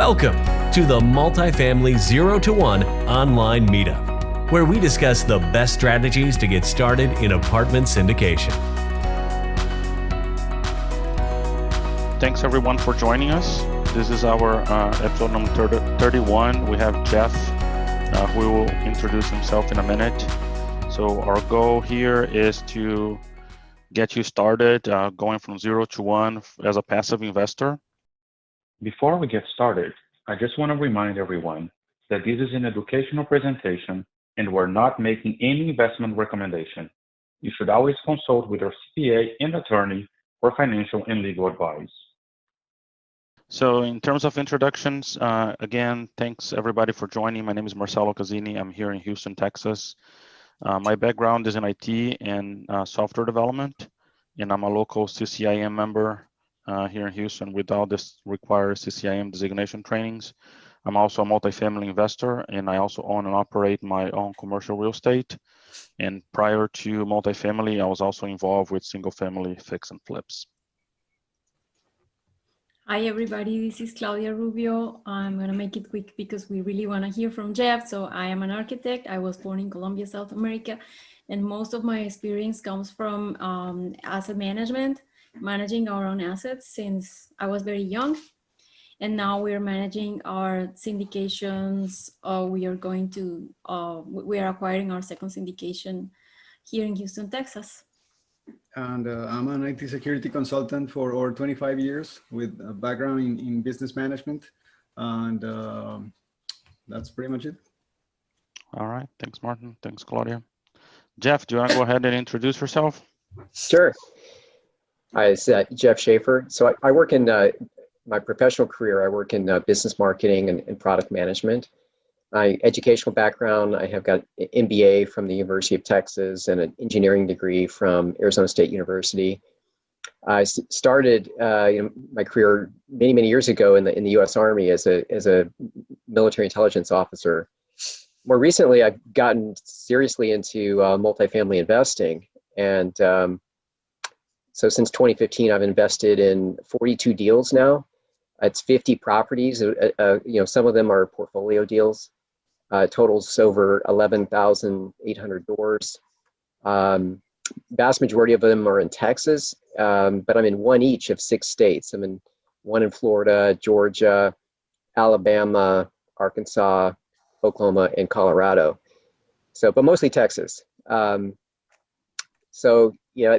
Welcome to the Multifamily 0 to 1 online meetup, where we discuss the best strategies to get started in apartment syndication. Thanks everyone for joining us. This is our episode number 31. We have Jeff, who will introduce himself in a minute. So our goal here is to get you started going from 0 to 1 as a passive investor. Before we get started, I just want to remind everyone that this is an educational presentation and we're not making any investment recommendation. You should always consult with your CPA and attorney for financial and legal advice. So in terms of introductions, again, thanks everybody for joining. My name is Marcelo Cazini. I'm here in Houston, Texas. My background is in IT and software development, and I'm a local CCIM member here in Houston without this requires CCIM designation trainings. I'm also a multifamily investor, and I also own and operate my own commercial real estate. And prior to multifamily, I was also involved with single family fix and flips. Hi everybody, this is Claudia Rubio. I'm gonna make it quick because we really wanna hear from Jeff. So I am an architect. I was born in Colombia, South America, and most of my experience comes from asset management, managing our own assets since I was very young. And now we're managing our syndications. We are acquiring our second syndication here in Houston, Texas. And I'm an IT security consultant for over 25 years with a background in business management. And that's pretty much it. All right, thanks Martin, thanks Claudia. Jeff, do you want to go ahead and introduce yourself? Sure. Hi, it's Jeff Shafer. So I work in my professional career, I work in business marketing and product management. My educational background, I have got an MBA from the University of Texas and an engineering degree from Arizona State University. I started my career many years ago in the U.S. Army as a military intelligence officer. More recently, I've gotten seriously into multifamily investing, and so since 2015, I've invested in 42 deals now. It's 50 properties. Some of them are portfolio deals. Totals over 11,800 doors. Vast majority of them are in Texas, but I'm in one each of 6 states. I'm in one in Florida, Georgia, Alabama, Arkansas, Oklahoma, and Colorado. So, but mostly Texas. So, the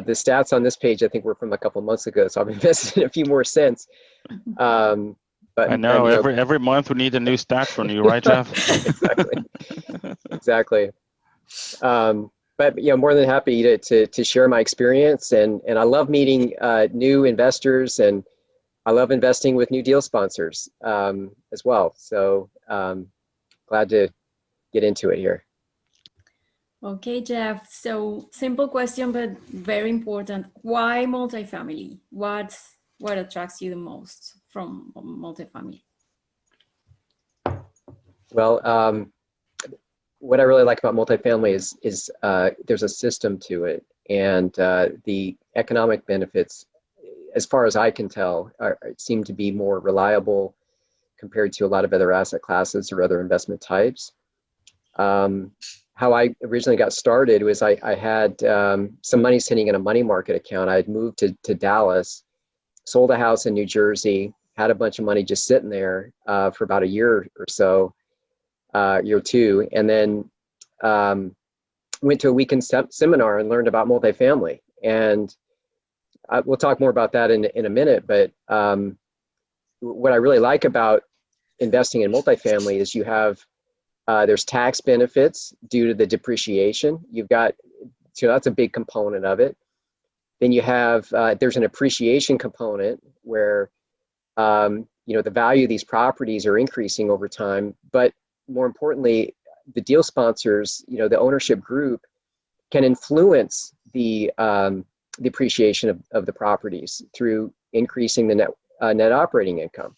stats on this page, I think were from a couple months ago. So I've invested in a few more since. But I know, every month we need a new stat from you, right, Jeff? Exactly. But more than happy to share my experience, and I love meeting new investors, and I love investing with new deal sponsors as well. So glad to get into it here. Okay, Jeff. So simple question, but very important. Why multifamily? What attracts you the most from multifamily? Well, what I really like about multifamily is there's a system to it, and the economic benefits, as far as I can tell, seem to be more reliable compared to a lot of other asset classes or other investment types. How I originally got started was I had some money sitting in a money market account. I had moved to Dallas, sold a house in New Jersey, had a bunch of money just sitting there for about a year or so, year or two, and then went to a weekend seminar and learned about multifamily. And we'll talk more about that in a minute, but what I really like about investing in multifamily is you have there's tax benefits due to the depreciation. You've got, so that's a big component of it. Then you have, there's an appreciation component where, the value of these properties are increasing over time. But more importantly, the deal sponsors, the ownership group can influence the appreciation of the properties through increasing the net operating income.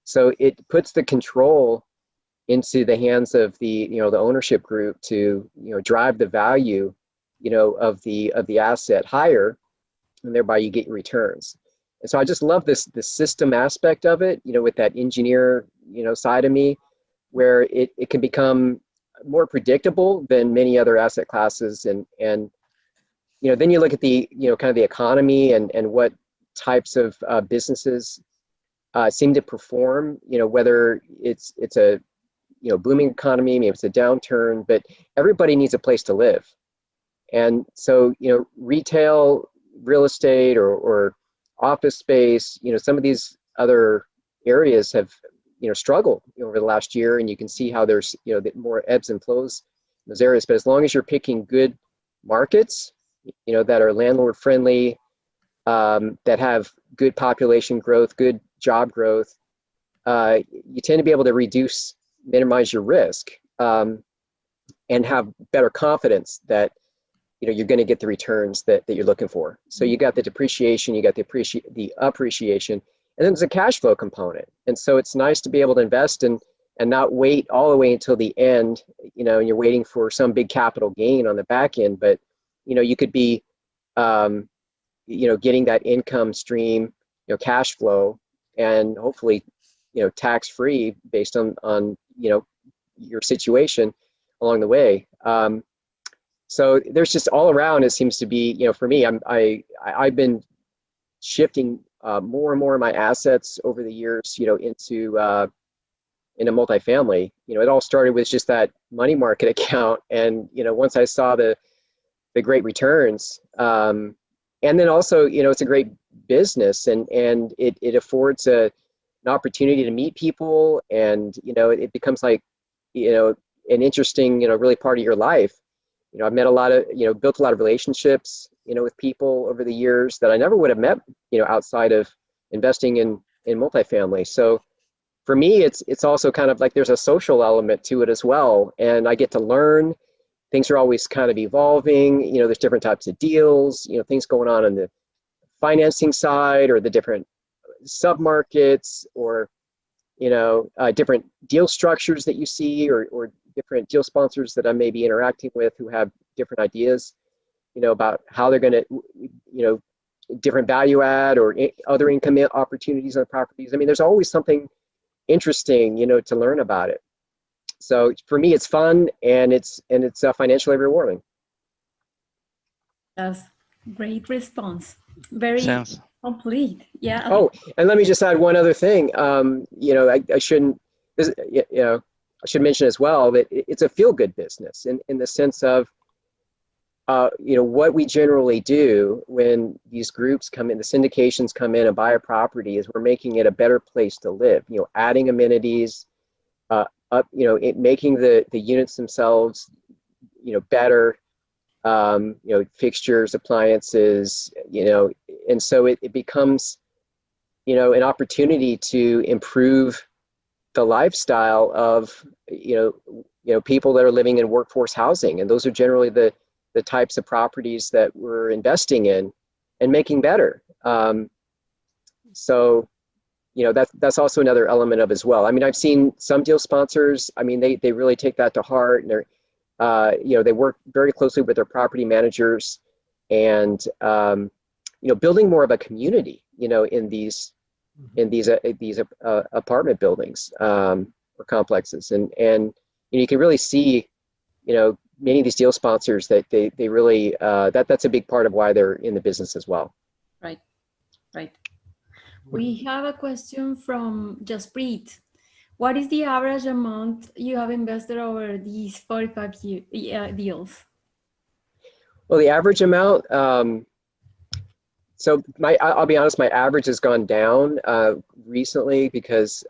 So it puts the control into the hands of the ownership group to drive the value of the asset higher, and thereby you get your returns. And so I just love the system aspect of it, with that engineer, side of me, where it can become more predictable than many other asset classes. And then you look at the, kind of the economy and what types of businesses seem to perform, whether it's a, booming economy, maybe it's a downturn, but everybody needs a place to live. And so, retail, real estate, or office space, some of these other areas have, struggled over the last year, and you can see how there's, more ebbs and flows in those areas. But as long as you're picking good markets, that are landlord friendly, that have good population growth, good job growth, you tend to be able to minimize your risk, and have better confidence that you're going to get the returns that you're looking for. So you got the depreciation, you got the appreciation, and then there's a cash flow component. And so it's nice to be able to invest and not wait all the way until the end, and you're waiting for some big capital gain on the back end. But you could be getting that income stream, cash flow, and hopefully tax free based on your situation along the way. So there's just all around, it seems to be, for me, I've been shifting more and more of my assets over the years, into multifamily. It all started with just that money market account, and once I saw the great returns, and then also it's a great business, and it affords an opportunity to meet people, and it becomes like an interesting really part of your life. I've met a lot of, built a lot of relationships, with people over the years that I never would have met, outside of investing in multifamily. So for me, it's also kind of like there's a social element to it as well. And I get to learn. Things are always kind of evolving. There's different types of deals, things going on the financing side, or the different submarkets, or, different deal structures that you see, or different deal sponsors that I may be interacting with who have different ideas, about how they're going to, different value add or other income opportunities on properties. I mean, there's always something interesting, to learn about it. So for me, it's fun, and it's financially rewarding. That's great response. Very Sense. complete. Yeah. Oh, and let me just add one other thing. I shouldn't, I should mention as well that it's a feel-good business in the sense of, what we generally do when these groups come in, the syndications come in and buy a property, is we're making it a better place to live. Adding amenities, making the units themselves, better, fixtures, appliances, and so it becomes, an opportunity to improve the lifestyle of, people that are living in workforce housing. And those are generally the types of properties that we're investing in and making better. So, that's also another element of as well. I mean, I've seen some deal sponsors, I mean, they really take that to heart, and they're, they work very closely with their property managers, and, building more of a community, in these apartment buildings, or complexes. And you can really see, many of these deal sponsors that they really, that's a big part of why they're in the business as well. Right. We have a question from Jaspreet. What is the average amount you have invested over these 45 deals? Well, the average amount, so I'll be honest, my average has gone down recently because,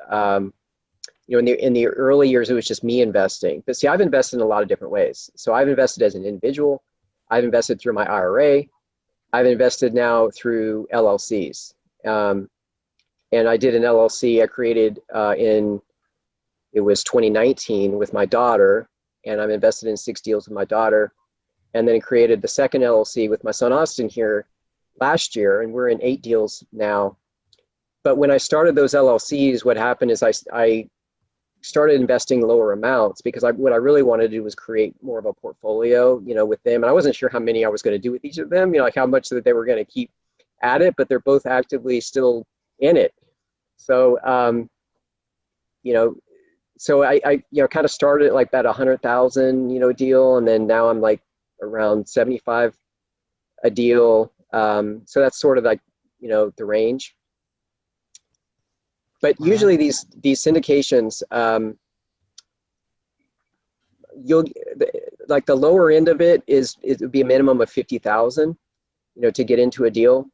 in the early years, it was just me investing. But see, I've invested in a lot of different ways. So I've invested as an individual. I've invested through my IRA. I've invested now through LLCs. And I did an LLC I created it was 2019 with my daughter, and I'm invested in 6 deals with my daughter, and then created the second LLC with my son Austin here last year, and we're in 8 deals now. But when I started those LLCs, what happened is I started investing lower amounts because what I really wanted to do was create more of a portfolio, with them. And I wasn't sure how many I was going to do with each of them, like how much that they were going to keep at it, but they're both actively still in it. So, you know, so I you know, kind of started at like about 100,000, you know, deal. And then now I'm like around 75 a deal. So that's sort of like, you know, the range. But usually these syndications, you'll like the lower end of it would be a minimum of 50,000, you know, to get into a deal.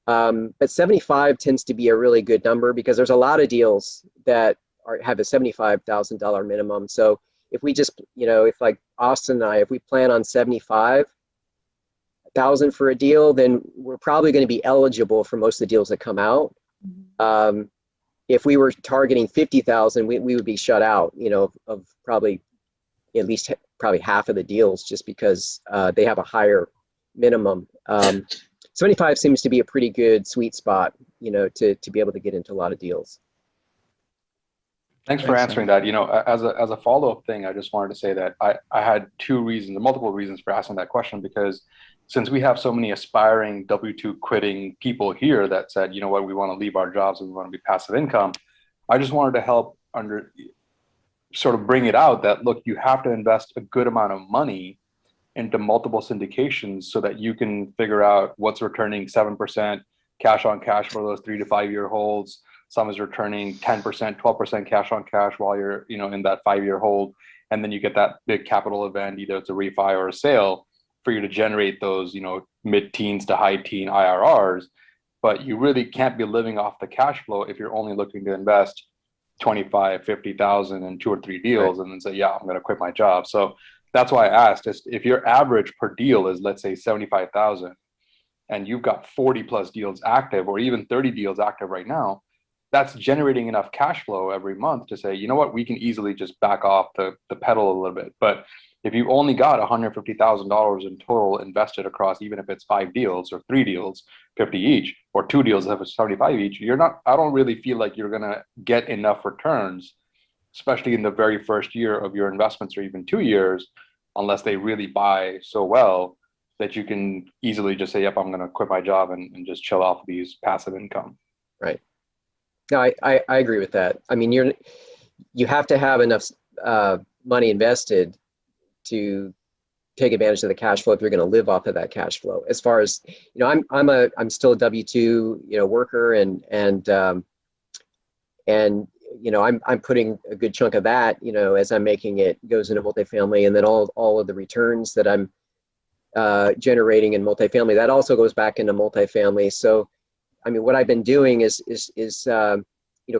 But 75 tends to be a really good number because there's a lot of deals that have a $75,000 minimum. So if we just, you know, if like Austin and I, if we plan on 75,000 for a deal, then we're probably going to be eligible for most of the deals that come out. If we were targeting 50,000, we would be shut out, you know, of probably at least probably half of the deals just because they have a higher minimum. 75 seems to be a pretty good sweet spot, you know, to be able to get into a lot of deals. Thanks for answering that. You know, as a follow-up thing, I just wanted to say that I had multiple reasons for asking that question, because since we have so many aspiring W-2 quitting people here that said, you know what, we want to leave our jobs and we want to be passive income, I just wanted to help sort of bring it out that, look, you have to invest a good amount of money into multiple syndications so that you can figure out what's returning 7% cash on cash for those 3 to 5 year holds. Some is returning 10%, 12% cash on cash while you're, you know, in that 5-year hold. And then you get that big capital event, either it's a refi or a sale, for you to generate those, you know, mid-teens to high-teen IRRs. But you really can't be living off the cash flow if you're only looking to invest 25, 50,000 in 2 or 3 deals, right, and then say, yeah, I'm going to quit my job. So that's why I asked, is if your average per deal is, let's say, 75,000, and you've got 40 plus deals active, or even 30 deals active right now, that's generating enough cash flow every month to say, you know what, we can easily just back off the pedal a little bit. But if you've only got $150,000 in total invested across, even if it's 5 deals or 3 deals, 50 each, or 2 deals that have 75 each, I don't really feel like you're going to get enough returns, especially in the very first year of your investments, or even 2 years, unless they really buy so well that you can easily just say, yep, I'm going to quit my job and just chill off these passive income. Right. No, I agree with that. I mean, you have to have enough money invested to take advantage of the cash flow if you're going to live off of that cash flow. As far as, you know, I'm still a W-2, you know, worker, and you know, I'm putting a good chunk of that, you know, as I'm making it, goes into multifamily, and then all of the returns that I'm generating in multifamily, that also goes back into multifamily. So I mean, what I've been doing is you know,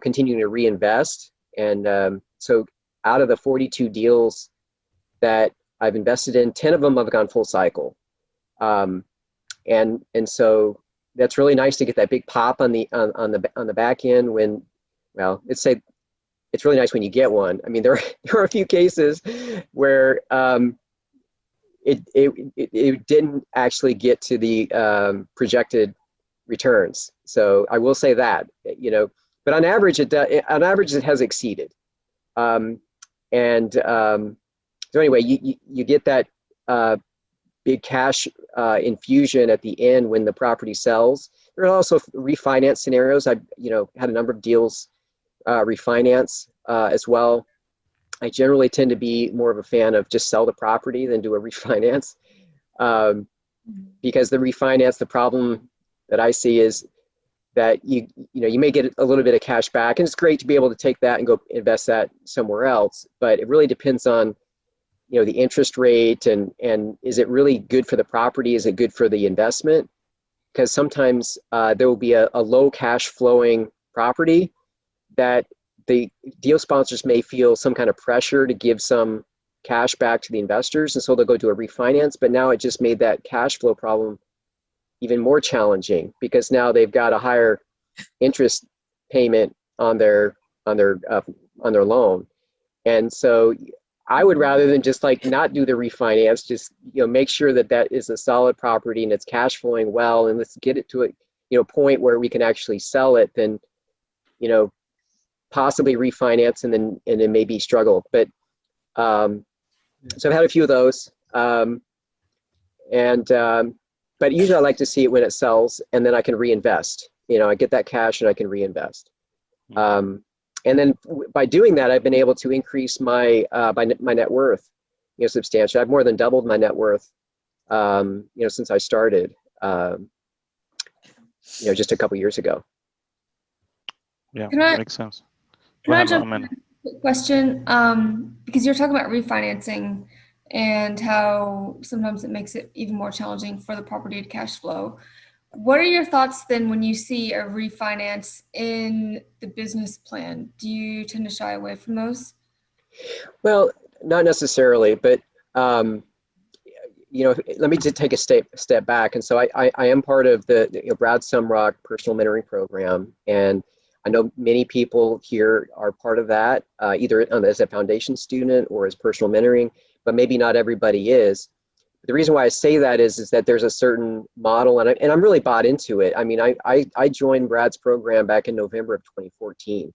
continuing to reinvest. And so out of the 42 deals that I've invested in, 10 of them have gone full cycle. And so that's really nice to get that big pop on the back end when, well, let's say it's really nice when you get one. I mean, there are a few cases where it didn't actually get to the projected returns. So I will say that, you know, but on average it has exceeded. So anyway, you get that big cash infusion at the end when the property sells. There are also refinance scenarios. I've, you know, had a number of deals refinance as well. I generally tend to be more of a fan of just sell the property than do a refinance, because the refinance, the problem that I see is that you may get a little bit of cash back, and it's great to be able to take that and go invest that somewhere else. But it really depends on, you know, the interest rate, and is it really good for the property? Is it good for the investment? Because sometimes there will be a low cash flowing property that the deal sponsors may feel some kind of pressure to give some cash back to the investors, and so they'll go do a refinance. But now it just made that cash flow problem even more challenging, because now they've got a higher interest payment on their loan. And so I would, rather than just like not do the refinance, just, you know, make sure that that is a solid property and it's cash flowing well, and let's get it to a, you know, point where we can actually sell it, then, you know, possibly refinance and then maybe struggle. But so I've had a few of those, but but usually I like to see it when it sells, and then I can reinvest. I get that cash and I can reinvest. And then by doing that, I've been able to increase my my net worth, substantially. I've more than doubled my net worth, since I started, just a couple years ago. Yeah, makes sense. Can I jump in? Quick question, because you're talking about refinancing and how sometimes it makes it even more challenging for the property to cash flow. What are your thoughts then when you see a refinance in the business plan? Do you tend to shy away from those? Well, not necessarily, but let me just take a step back. And so I am part of the Brad Sumrock personal mentoring program, and I know many people here are part of that, either as a foundation student or as personal mentoring, but maybe not everybody is. The reason why I say that is that there's a certain model, and I'm really bought into it. I mean, I joined Brad's program back in November of 2014.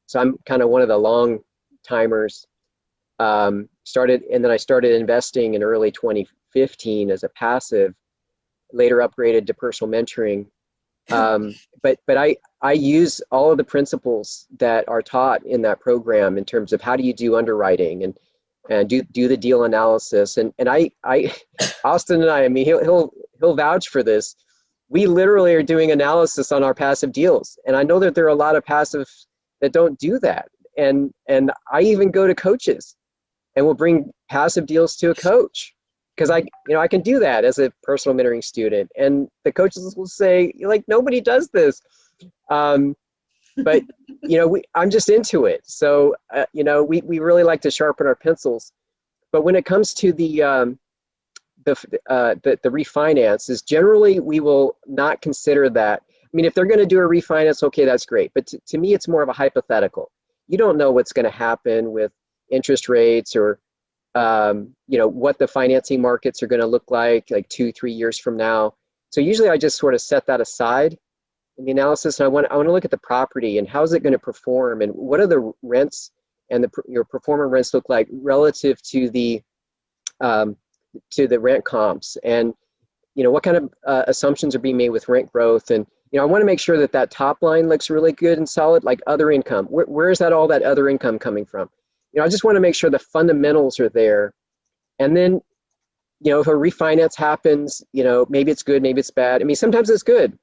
So I'm kind of one of the long timers. And then I started investing in early 2015 as a passive, later upgraded to personal mentoring. But I use all of the principles that are taught in that program in terms of how do you do underwriting and do the deal analysis. And Austin and I mean, he'll vouch for this. We literally are doing analysis on our passive deals. And I know that there are a lot of passives that don't do that. And I even go to coaches and we'll bring passive deals to a coach, because I can do that as a personal mentoring student. And the coaches will say, like, nobody does this. But I'm just into it. So we really like to sharpen our pencils. But when it comes to the refinance, is generally we will not consider that. I mean, if they're going to do a refinance, okay, that's great. But to me, it's more of a hypothetical. You don't know what's going to happen with interest rates or what the financing markets are going to look like 2-3 years from now. So usually I just sort of set that aside in the analysis, and I want to look at the property and how is it going to perform, and what are the rents and your performer rents look like relative to the rent comps, and what kind of assumptions are being made with rent growth. And I want to make sure that top line looks really good and solid, like other income. Where is all that other income coming from? I just want to make sure the fundamentals are there. And then if a refinance happens, maybe it's good, maybe it's bad. I mean, sometimes it's good.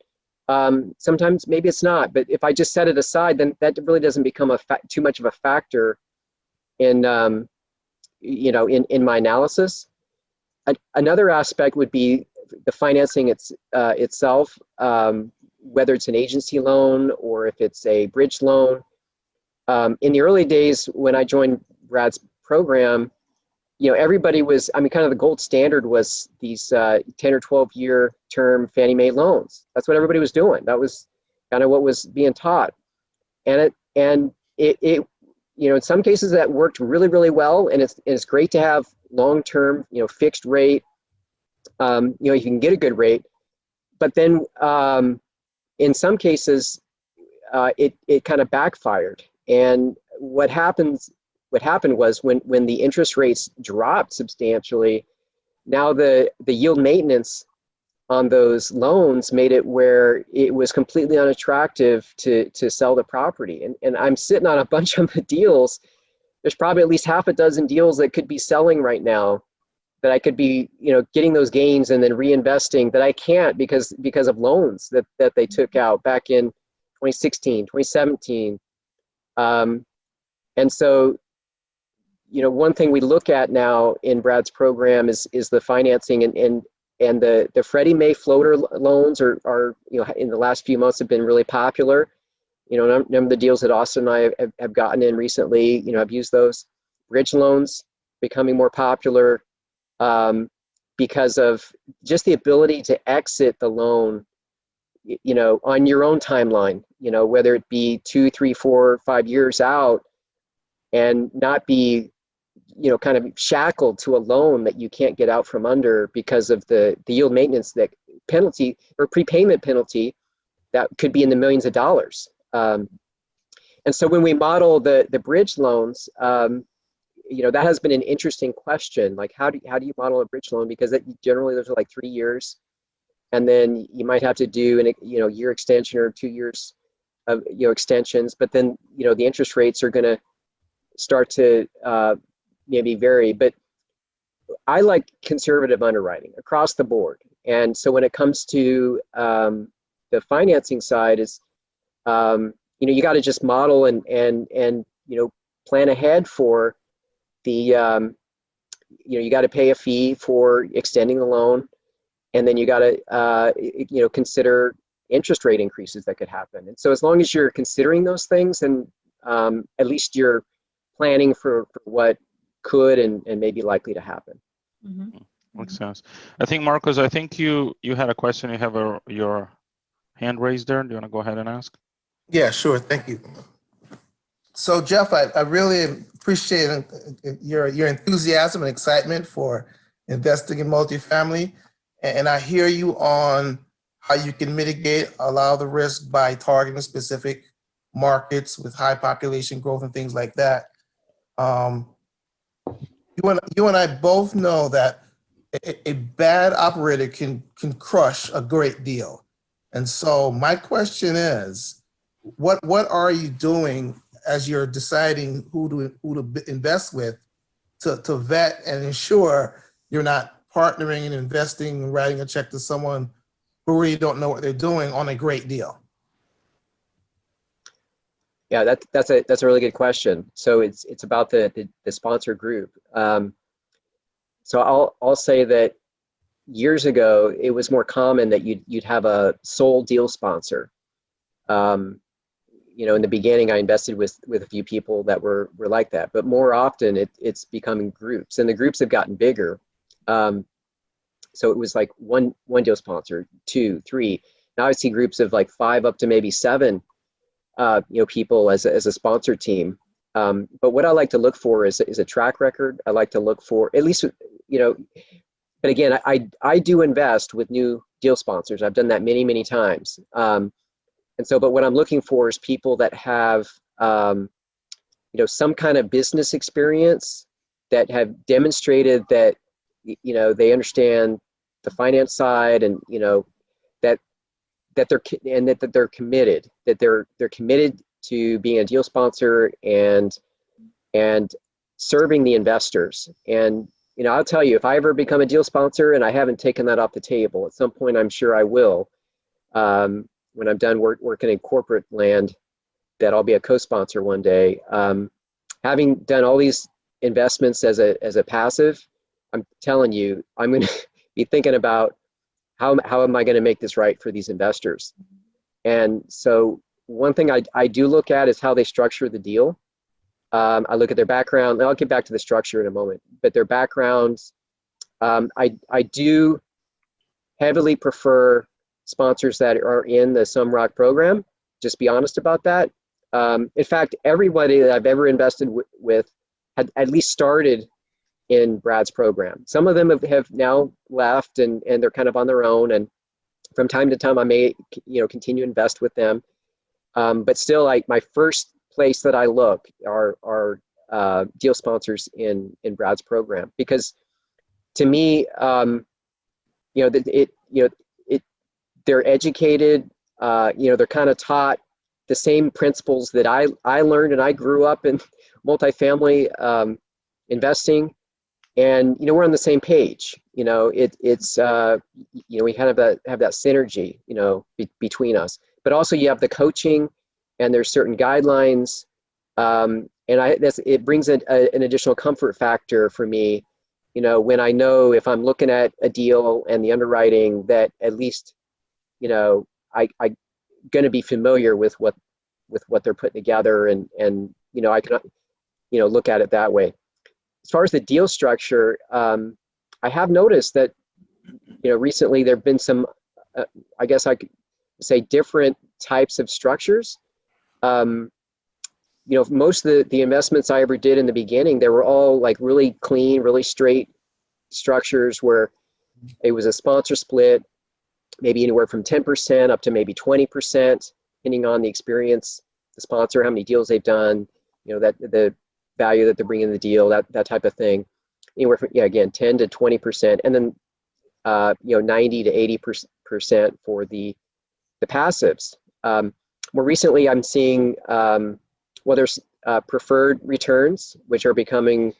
Sometimes maybe it's not, but if I just set it aside, then that really doesn't become too much of a factor in in my analysis. Another aspect would be the financing itself, whether it's an agency loan or if it's a bridge loan. In the early days when I joined Brad's program, everybody was, kind of the gold standard was these 10 or 12 year term Fannie Mae loans. That's what everybody was doing. That was kind of what was being taught. And it in some cases that worked really, really well. And it's great to have long-term, fixed rate. You can get a good rate, but then in some cases it kind of backfired. And what happened was when the interest rates dropped substantially, now the yield maintenance on those loans made it where it was completely unattractive to sell the property. And I'm sitting on a bunch of deals. There's probably at least half a dozen deals that could be selling right now that I could be, getting those gains and then reinvesting, that I can't because of loans that they took out back in 2016, 2017. And so, one thing we look at now in Brad's program is the financing, and the Freddie Mae floater loans are in the last few months have been really popular. Number of the deals that Austin and I have gotten in recently, I've used those. Bridge loans becoming more popular because of just the ability to exit the loan, on your own timeline, whether it be 2, 3, 4, 5 years out, and not be, kind of shackled to a loan that you can't get out from under because of the yield maintenance that penalty or prepayment penalty that could be in the millions of dollars. And so when we model the bridge loans, that has been an interesting question. Like, how do you model a bridge loan? Because generally those are like 3 years. and then you might have to do an year extension or 2 years of extensions, but then the interest rates are going to start to maybe vary. But I like conservative underwriting across the board, and so when it comes to the financing side, is you got to just model and plan ahead for the you got to pay a fee for extending the loan, and then you got to consider interest rate increases that could happen. And so as long as you're considering those things, and at least you're planning for what could and may be likely to happen. Mm-hmm. Makes sense. I think, Marcos, I think you had a question. You have your hand raised there. Do you want to go ahead and ask? Yeah, sure. Thank you. So, Jeff, I really appreciate your enthusiasm and excitement for investing in multifamily. And I hear you on how you can mitigate a lot of the risk by targeting specific markets with high population growth and things like that. You and I both know that a bad operator can crush a great deal. And so my question is, what are you doing as you're deciding who to invest with to vet and ensure you're not partnering and investing and writing a check to someone who really don't know what they're doing on a great deal? Yeah, that's a really good question. So it's about the sponsor group. So I'll say that years ago it was more common that you'd have a sole deal sponsor. In the beginning, I invested with a few people that were like that, but more often it's becoming groups, and the groups have gotten bigger. So it was like one deal sponsor, 2, 3. Now I see groups of like 5 up to maybe 7, people as a sponsor team. But what I like to look for is a track record. I like to look for at least, but again, I do invest with new deal sponsors. I've done that many, many times. And so, but what I'm looking for is people that have, some kind of business experience, that have demonstrated that, they understand the finance side, and, that they're committed, that they're committed to being a deal sponsor and serving the investors. And, I'll tell you, if I ever become a deal sponsor, and I haven't taken that off the table, at some point I'm sure I will, when I'm done working in corporate land, that I'll be a co-sponsor one day. Having done all these investments as a passive, I'm telling you, I'm going to be thinking about how am I going to make this right for these investors. And so one thing I do look at is how they structure the deal. I look at their background, and I'll get back to the structure in a moment, but their backgrounds, I do heavily prefer sponsors that are in the SumRock program. Just be honest about that. In fact, everybody that I've ever invested with had at least started in Brad's program. Some of them have now left, and they're kind of on their own. And from time to time, I may continue to invest with them. But still, like, my first place that I look are deal sponsors in Brad's program, because to me, they're educated, they're kind of taught the same principles that I learned, and I grew up in multifamily investing, and we're on the same page. We kind of have that synergy, between us. But also you have the coaching, and there's certain guidelines, and it brings an additional comfort factor for me, when I know if I'm looking at a deal and the underwriting, that at least I going to be familiar with what they're putting together, and I can look at it that way. As far as the deal structure, I have noticed that recently there've been some I guess I could say different types of structures. Most of the investments I ever did in the beginning, they were all like really clean, really straight structures where it was a sponsor split, maybe anywhere from 10% up to maybe 20%, depending on the experience, the sponsor, how many deals they've done, that the value that they're bringing in the deal, that type of thing. Anywhere from, again, 10 to 20%, and then 90 to 8% for the passives. More recently, I'm seeing, well, there's preferred returns, which are becoming,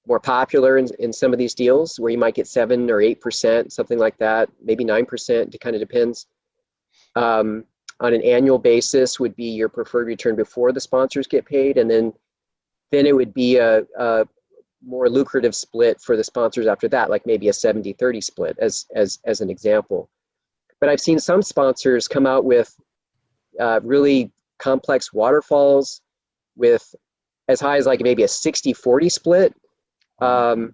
more popular in some of these deals where you might get 7 or 8%, something like that, maybe 9%, it kind of depends. On an annual basis would be your preferred return before the sponsors get paid, and then it would be a more lucrative split for the sponsors after that, like maybe a 70-30 split as an example. But I've seen some sponsors come out with really complex waterfalls with as high as like maybe a 60-40 split. And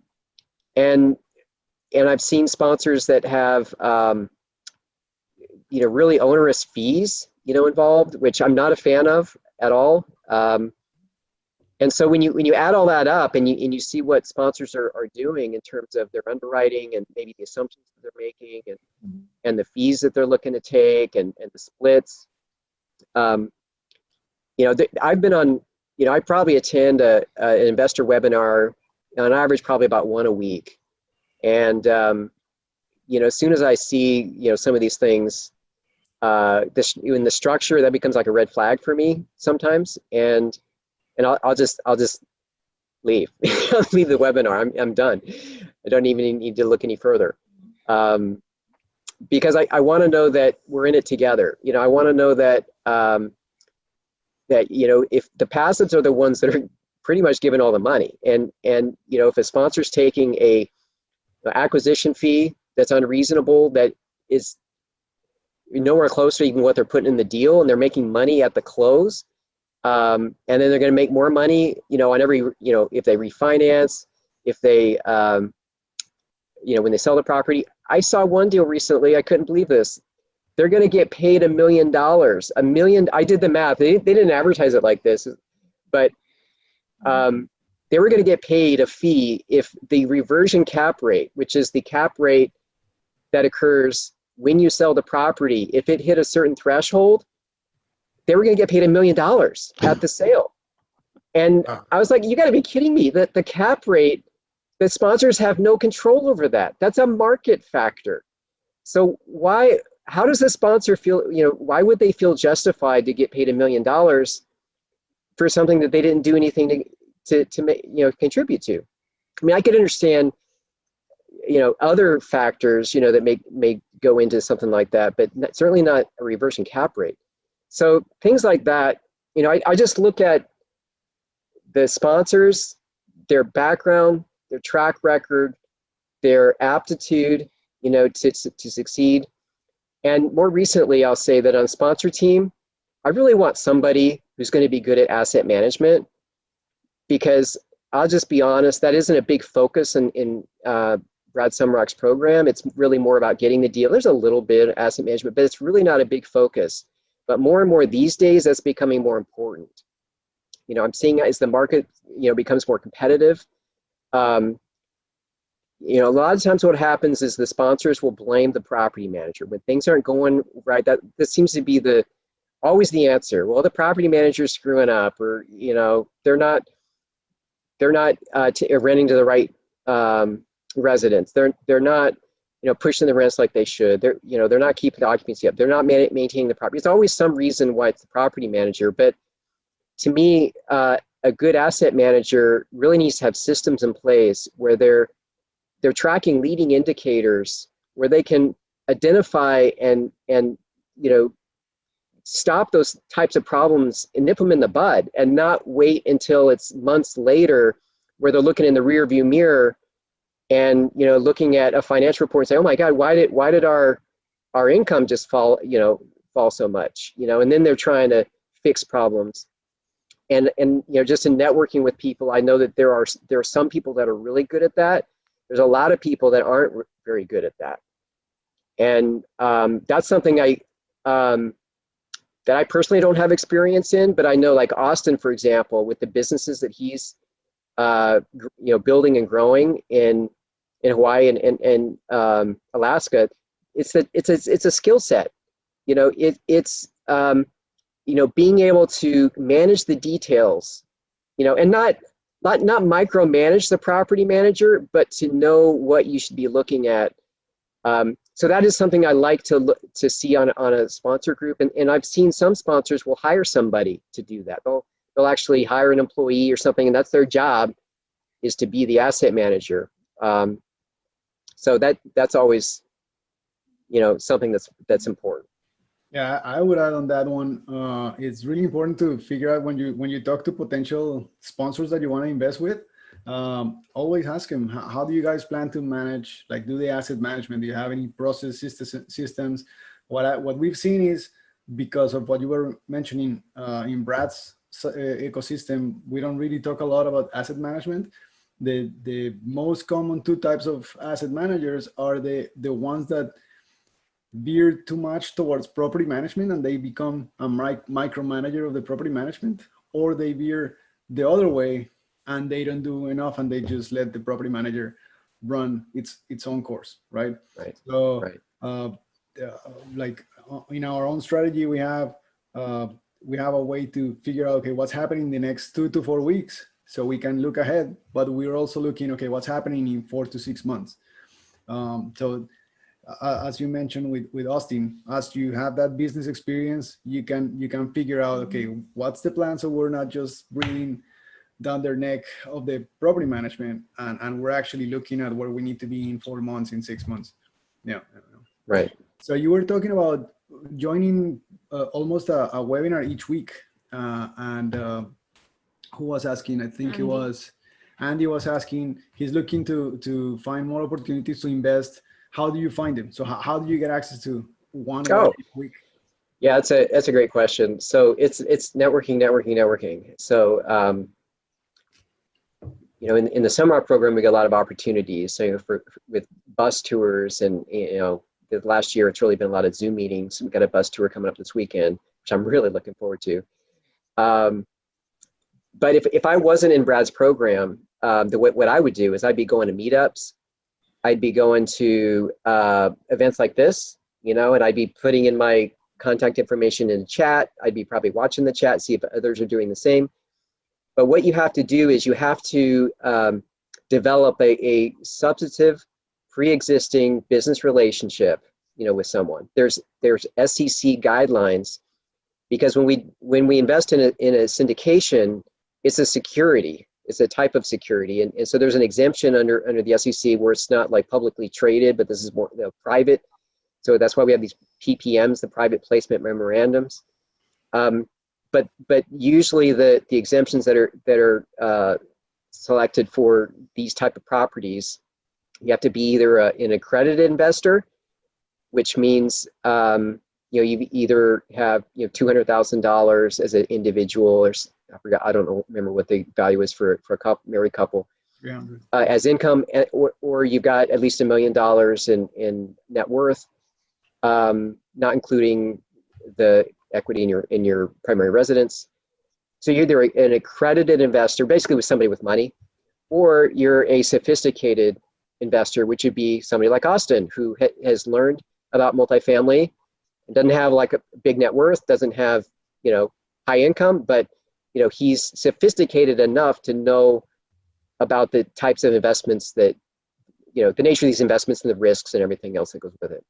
I've seen sponsors that have, really onerous fees, involved, which I'm not a fan of at all. And so when you add all that up and you see what sponsors are doing in terms of their underwriting and maybe the assumptions that they're making and the fees that they're looking to take and the splits, I've been on, I probably attend an investor webinar on average probably about one a week. And, as soon as I see, some of these things, in the structure, that becomes like a red flag for me sometimes. And I'll just leave. I'll leave the webinar. I'm done. I don't even need to look any further. Because I want to know that we're in it together. I want to know that, if the passives are the ones that are pretty much giving all the money, and if a sponsor's taking an acquisition fee that's unreasonable, that is nowhere close to even what they're putting in the deal, and they're making money at the close, and then they're going to make more money, on every, if they refinance, if they, when they sell the property. I saw one deal recently. I couldn't believe this. They're going to get paid $1 million. $1 million. I did the math. They didn't advertise it like this, but they were going to get paid a fee if the reversion cap rate, which is the cap rate that occurs when you sell the property, if it hit a certain threshold, they were going to get paid $1 million at the sale. And I was like, you got to be kidding me. That the cap rate, the sponsors have no control over that. That's a market factor. So how does the sponsor feel, why would they feel justified to get paid $1 million for something that they didn't do anything to contribute to? I mean, I could understand, other factors, that may go into something like that, but certainly not a reversion cap rate. So things like that, I just look at the sponsors, their background, their track record, their aptitude, to succeed. And more recently, I'll say that on a sponsor team, I really want somebody who's going to be good at asset management, because I'll just be honest, that isn't a big focus in Brad Sumrock's program. It's really more about getting the deal. There's a little bit of asset management, but it's really not a big focus. But more and more these days, that's becoming more important. I'm seeing as the market, becomes more competitive. A lot of times what happens is the sponsors will blame the property manager when things aren't going right. That seems to be always the answer. Well, the property manager's screwing up, or they're not renting to the right residents. They're not pushing the rents like they should. They're not keeping the occupancy up. They're not maintaining the property. It's always some reason why it's the property manager. But to me, a good asset manager really needs to have systems in place where they're tracking leading indicators, where they can identify and stop those types of problems and nip them in the bud, and not wait until it's months later where they're looking in the rear view mirror and looking at a financial report and say, oh my God, why did our income just fall so much, and then they're trying to fix problems. And just in networking with people, I know that there are some people that are really good at that. There's a lot of people that aren't very good at that. And that's something that I personally don't have experience in, but I know, like Austin, for example, with the businesses that he's building and growing in Hawaii and Alaska, it's a skill set. It's being able to manage the details, and not micromanage the property manager, but to know what you should be looking at. so that is something I like to look to see on a sponsor group, and I've seen some sponsors will hire somebody to do that. They'll actually hire an employee or something, and that's their job, is to be the asset manager. So that's always, you know, something that's important. Yeah, I would add on that one. It's really important to figure out when you talk to potential sponsors that you want to invest with. Always ask them, how do you guys plan to manage? Like, do the asset management? Do you have any process systems? What we've seen is, because of what you were mentioning in Brad's ecosystem, we don't really talk a lot about asset management. The most common two types of asset managers are the ones that veer too much towards property management and they become a micromanager of the property management, or they veer the other way and they don't do enough and they just let the property manager run its own course, right? Right. So right. Like in our own strategy, we have a way to figure out, okay, what's happening in the next 2 to 4 weeks, so we can look ahead, but we're also looking, okay, what's happening in 4 to 6 months. So as you mentioned with Austin, as you have that business experience, you can figure out, okay, what's the plan, so we're not just breathing down their neck of the property management, and we're actually looking at where we need to be in 4 months, in 6 months. Yeah. Right. So you were talking about joining almost a webinar each week, and who was asking? I think Andy. it was Andy was asking. He's looking to find more opportunities to invest. How do you find them? So how do you get access to one each week? Yeah, that's a great question. So it's networking. So you know, in the summer program, we get a lot of opportunities. So with bus tours, and you know, the last year it's really been a lot of Zoom meetings. We've got a bus tour coming up this weekend, which I'm really looking forward to. But if I wasn't in Brad's program, what I would do is I'd be going to meetups, I'd be going to events like this, you know, and I'd be putting in my contact information in the chat. I'd be probably watching the chat, see if others are doing the same. But what you have to do is you have to develop a substantive, pre-existing business relationship, you know, with someone. There's SEC guidelines, because when we invest in a syndication, it's a security. It's a type of security, and so there's an exemption under the SEC where it's not like publicly traded, but this is more, you know, private. So that's why we have these PPMs, the private placement memorandums. But usually the exemptions that are selected for these type of properties, you have to be either an accredited investor, which means you know, you either have, you know, $200,000 as an individual, or I don't remember what the value is for a married couple, 300 as income, or you've got at least $1 million in net worth, not including the equity in your primary residence. So you're either an accredited investor, basically with somebody with money, or you're a sophisticated investor, which would be somebody like Austin, who has learned about multifamily, doesn't have like a big net worth, doesn't have, you know, high income, but, you know, he's sophisticated enough to know about the types of investments that, you know, the nature of these investments and the risks and everything else that goes with it.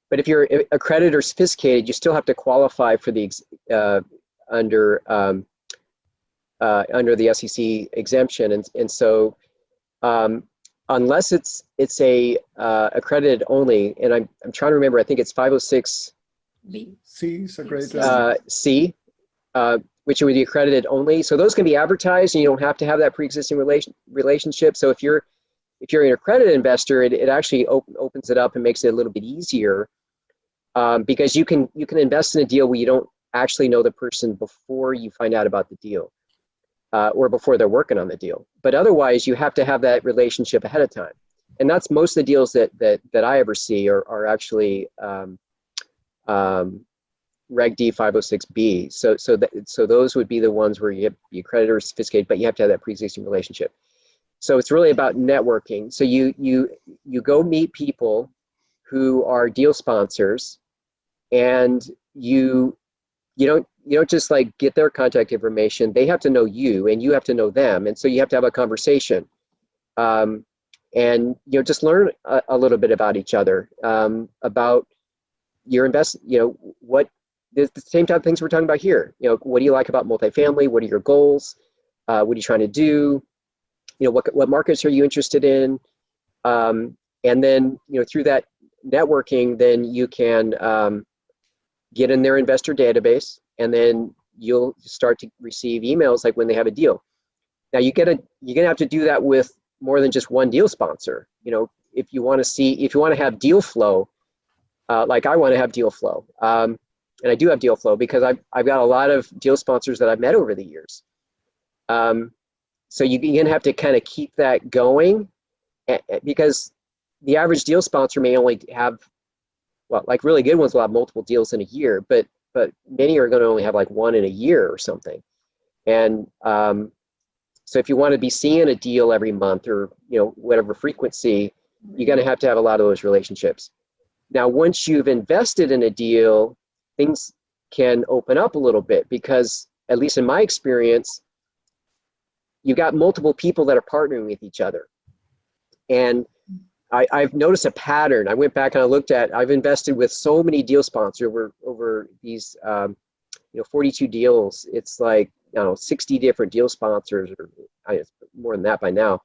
But if you're accredited or sophisticated, you still have to qualify for the under the SEC exemption, and so unless it's a accredited only, and I'm trying to remember, I think it's 506 C is a great C, which would be accredited only. So those can be advertised, and you don't have to have that pre-existing relationship. So if you're an accredited investor, it actually opens it up and makes it a little bit easier, because you can invest in a deal where you don't actually know the person before you find out about the deal, or before they're working on the deal. But otherwise, you have to have that relationship ahead of time. And that's most of the deals that I ever see are actually Reg D 506B. So those would be the ones where you have to be accredited or sophisticated, but you have to have that pre-existing relationship. So it's really about networking. So you go meet people who are deal sponsors, and you don't just like get their contact information. They have to know you, and you have to know them, and so you have to have a conversation. and just learn a little bit about each other, about your what the same type of things we're talking about here. What do you like about multifamily? What are your goals? What are you trying to do? What markets are you interested in? And then through that networking, then you can get in their investor database, and then you'll start to receive emails like when they have a deal. Now you're gonna have to do that with more than just one deal sponsor. If you want to have deal flow, like I want to have deal flow, and I do have deal flow because I've got a lot of deal sponsors that I've met over the years. So you're gonna have to kind of keep that going, because the average deal sponsor may only have, well, like really good ones will have multiple deals in a year, but many are going to only have like one in a year or something. And so if you want to be seeing a deal every month or whatever frequency, you're going to have a lot of those relationships. Now, once you've invested in a deal, things can open up a little bit, because at least in my experience, you got multiple people that are partnering with each other. And I've noticed a pattern. I went back and I looked I've invested with so many deal sponsors over these 42 deals. It's like 60 different deal sponsors, or it's more than that by now.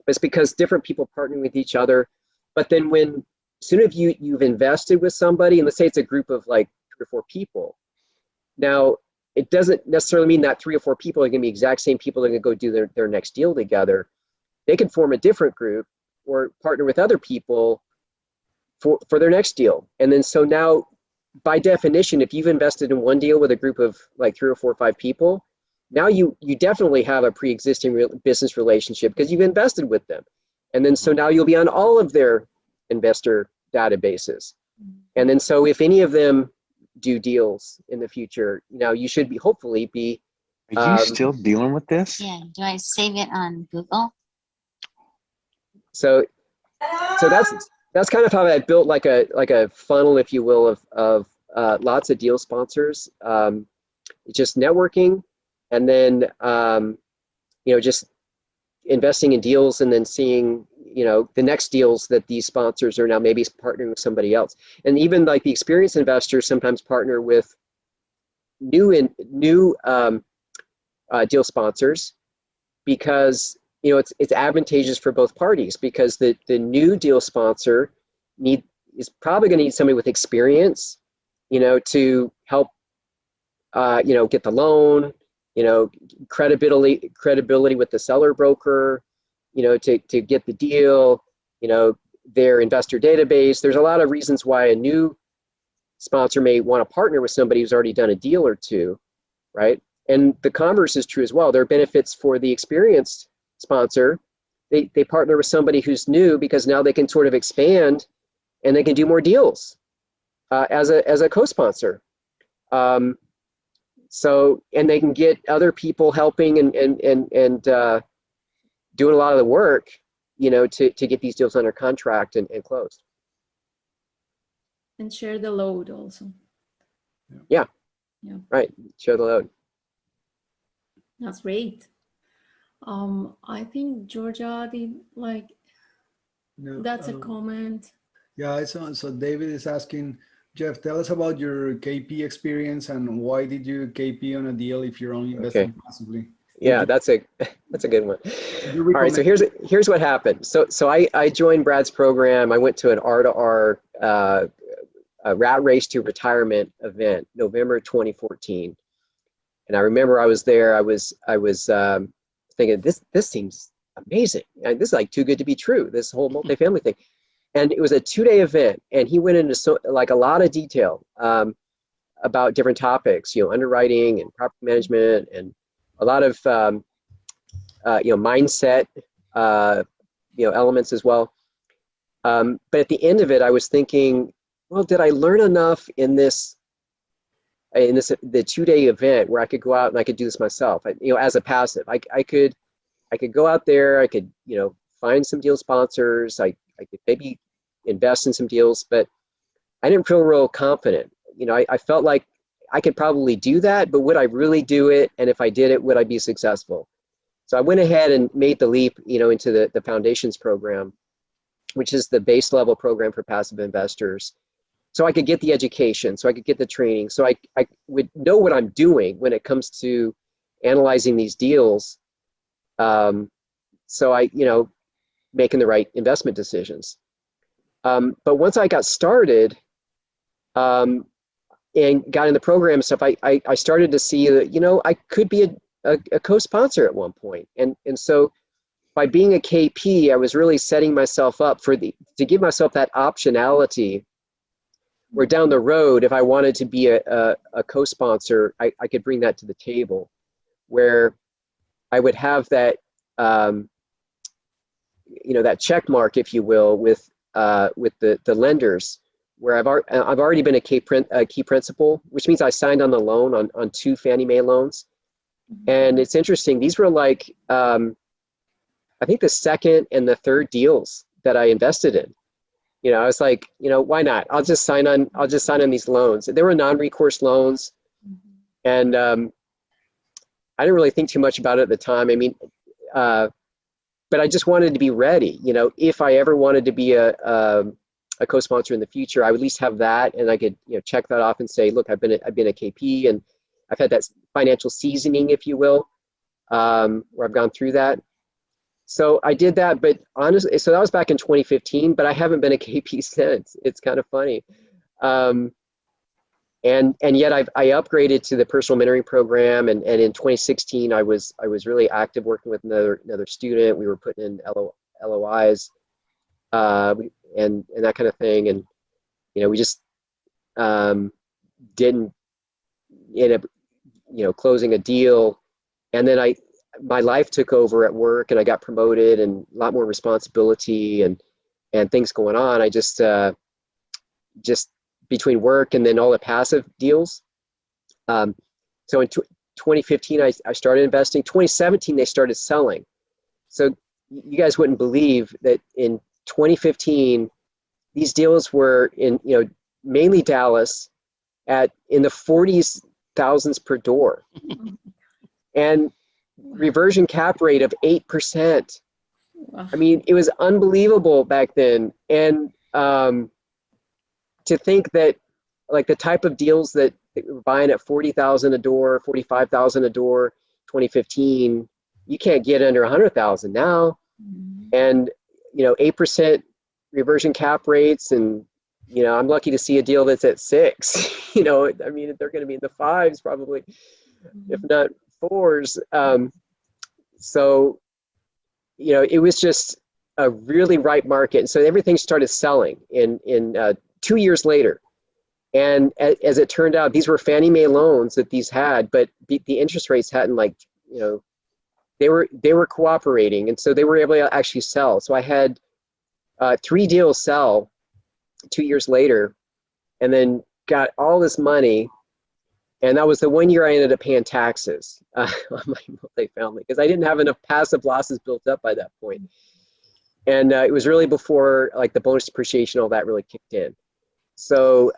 But it's because different people partnering with each other. But then as soon as you've invested with somebody, and let's say it's a group of like 3 or 4 people, now it doesn't necessarily mean that 3 or 4 people are going to be exact same people that are going to go do their next deal together. They can form a different group or partner with other people for their next deal. And then so now, by definition, if you've invested in one deal with a group of like 3 or 4 or 5 people, now you definitely have a pre-existing business relationship because you've invested with them. And then so now you'll be on all of their investor databases. And then so if any of them do deals in the future, you should hopefully be. Are you still dealing with this? Yeah. Do I save it on Google? So that's kind of how I built like a funnel, if you will, of lots of deal sponsors. Just networking, and then just investing in deals, and then seeing the next deals that these sponsors are now maybe partnering with somebody else. And even like the experienced investors sometimes partner with new deal sponsors, because it's advantageous for both parties, because the new deal sponsor is probably going to need somebody with experience, to help, get the loan, credibility with the seller broker, to get the deal, their investor database. There's a lot of reasons why a new sponsor may want to partner with somebody who's already done a deal or two, right? And the converse is true as well. There are benefits for the experienced sponsor. They partner with somebody who's new, because now they can sort of expand and they can do more deals as a co-sponsor. So, and they can get other people helping and doing a lot of the work, to get these deals under contract and closed. And share the load also. Yeah. Yeah. Right. Share the load. That's great. I think Georgia did that's a comment. Yeah, so David is asking, Jeff, tell us about your KP experience, and why did you KP on a deal if you're only investing passively? Yeah, that's a good one. All right, so here's what happened. So I joined Brad's program. I went to an R2R a rat race to retirement event, November 2014. And I remember I was there. I was thinking, this seems amazing. And this is like too good to be true, this whole multifamily thing. And it was a 2-day event, and he went into a lot of detail about different topics, underwriting and property management, and a lot of mindset elements as well. But at the end of it, I was thinking, well, did I learn enough in the 2-day event where I could go out and I could do this myself, as a passive? I could go out there, I could, find some deal sponsors, I could maybe invest in some deals, but I didn't feel real confident. I felt like I could probably do that, but would I really do it? And if I did it, would I be successful? So I went ahead and made the leap, into the foundations program. which is the base level program for passive investors. So I could get the education, so I could get the training, so I would know what I'm doing when it comes to analyzing these deals. So I, making the right investment decisions. But once I got started and got in the program and stuff, I started to see that, I could be a co-sponsor at one point. And so by being a KP, I was really setting myself up to give myself that optionality where down the road, if I wanted to be a co-sponsor, I could bring that to the table, where I would have that, that check mark, if you will, with the lenders, where I've already been a key principal, which means I signed on the loan on 2 Fannie Mae loans. And it's interesting, these were like, I think the second and the third deals that I invested in. I was like, why not? I'll just sign on these loans. They were non-recourse loans. And I didn't really think too much about it at the time. I mean, but I just wanted to be ready. If I ever wanted to be a co-sponsor in the future, I would at least have that, and I could check that off and say, look, I've been a KP, and I've had that financial seasoning, if you will, where I've gone through that. So I did that, but honestly, so that was back in 2015, but I haven't been a KP since. It's kind of funny. And yet I upgraded to the personal mentoring program, and in 2016 I was really active working with another student. We were putting in LOIs and that kind of thing, and we just didn't end up closing a deal. And then my life took over at work, and I got promoted and a lot more responsibility and things going on. I just between work and then all the passive deals. So in 2015, I started investing. 2017, they started selling. So you guys wouldn't believe that in 2015, these deals were in, mainly Dallas in the 40s thousands per door. And reversion cap rate of 8%. I mean, it was unbelievable back then. And to think that, like, the type of deals that we were buying at 40,000 a door, 45,000 a door, 2015, you can't get under 100,000 now. And 8% reversion cap rates, and I'm lucky to see a deal that's at 6. I mean, they're going to be in the 5s probably, if not 4s. So it was just a really ripe market, and so everything started selling in 2 years later. And as it turned out, these were Fannie Mae loans that these had, but the interest rates hadn't, they were cooperating, and so they were able to actually sell. So I had 3 deals sell 2 years later, and then got all this money. And that was the 1 year I ended up paying taxes on my multifamily, because I didn't have enough passive losses built up by that point. And it was really before, like, the bonus depreciation, all that really kicked in. So,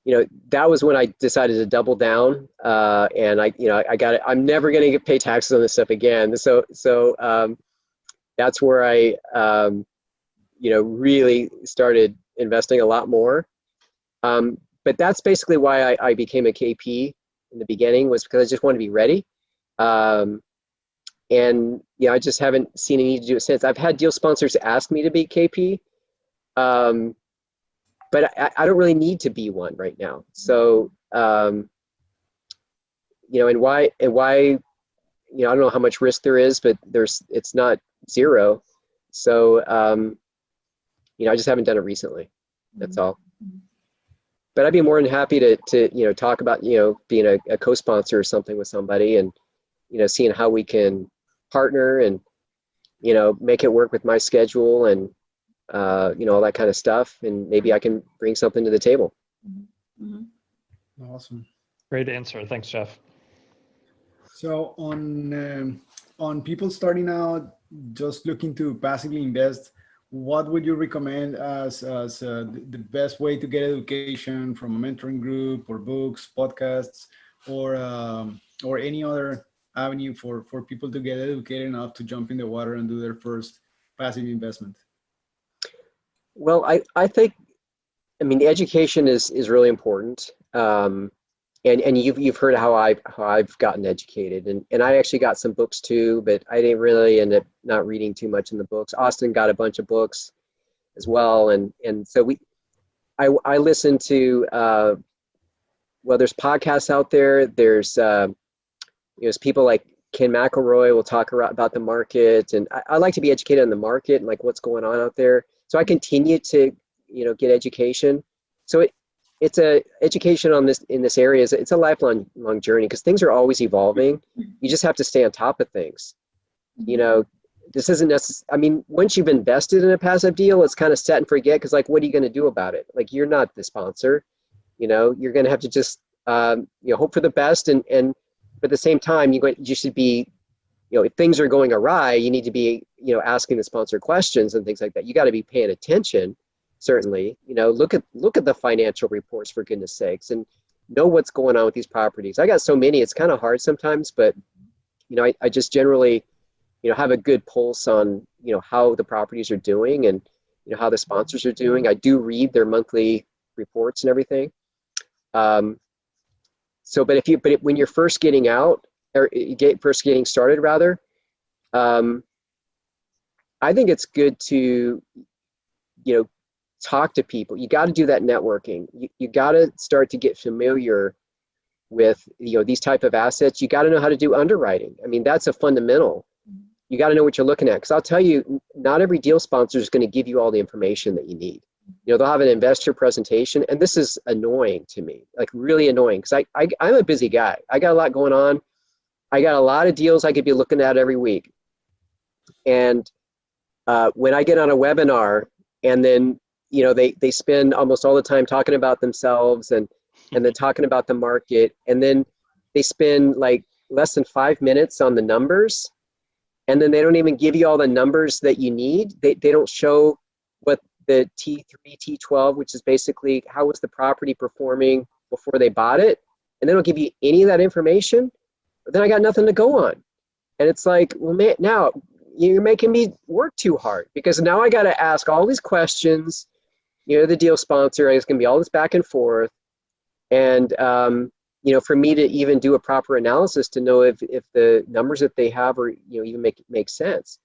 that was when I decided to double down. And I got it. I'm never going to pay taxes on this stuff again. So that's where I, really started investing a lot more. But that's basically why I became a KP in the beginning, was because I just wanted to be ready. And I just haven't seen any need to do it since. I've had deal sponsors ask me to be KP, but I don't really need to be one right now. So, and why, I don't know how much risk there is, but it's not zero. So, I just haven't done it recently. That's all. But I'd be more than happy to talk about, being a co-sponsor or something with somebody, and, seeing how we can partner and, make it work with my schedule and, all that kind of stuff. And maybe I can bring something to the table. Awesome. Great answer. Thanks, Jeff. So on people starting out, just looking to passively invest, what would you recommend as the best way to get education from a mentoring group, or books, podcasts, or any other avenue for people to get educated enough to jump in the water and do their first passive investment? Well, I think, I mean, education is really important. And you've heard how I've gotten educated, and I actually got some books too, but I didn't really end up not reading too much in the books. Austin got a bunch of books as well, and so I listen to well, there's podcasts out there. There's people like Ken McElroy will talk about the market, and I like to be educated on the market and like what's going on out there. So I continue to get education. So it's a education on this in this area. It's a lifelong journey because things are always evolving. You just have to stay on top of things. This isn't necessary. I mean, once you've invested in a passive deal, it's kind of set and forget because like, what are you going to do about it? Like, you're not the sponsor. You're going to have to just hope for the best, and but at the same time, you should be, if things are going awry, you need to be asking the sponsor questions and things like that. You got to be paying attention. Certainly, look at the financial reports, for goodness sakes, and know what's going on with these properties. I got so many, it's kind of hard sometimes, but I just generally have a good pulse on how the properties are doing and how the sponsors are doing. I do read their monthly reports and everything. But when you're first getting out, or first getting started rather, I think it's good to talk to people. You got to do that networking. You got to start to get familiar with these type of assets. You got to know how to do underwriting. I mean, that's a fundamental. You got to know what you're looking at, because I'll tell you, not every deal sponsor is going to give you all the information that you need. They'll have an investor presentation, and this is annoying to me, like really annoying, because I'm a busy guy. I got a lot going on. I got a lot of deals I could be looking at every week. And when I get on a webinar, and then they spend almost all the time talking about themselves and then talking about the market, and then they spend like less than 5 minutes on the numbers, and then they don't even give you all the numbers that you need. They don't show what the T3, T12, which is basically how was the property performing before they bought it, and they don't give you any of that information. But then I got nothing to go on. And it's like, well, man, now you're making me work too hard, because now I got to ask all these questions. The deal sponsor, it's going to be all this back and forth. And, for me to even do a proper analysis to know if the numbers that they have are, even make sense.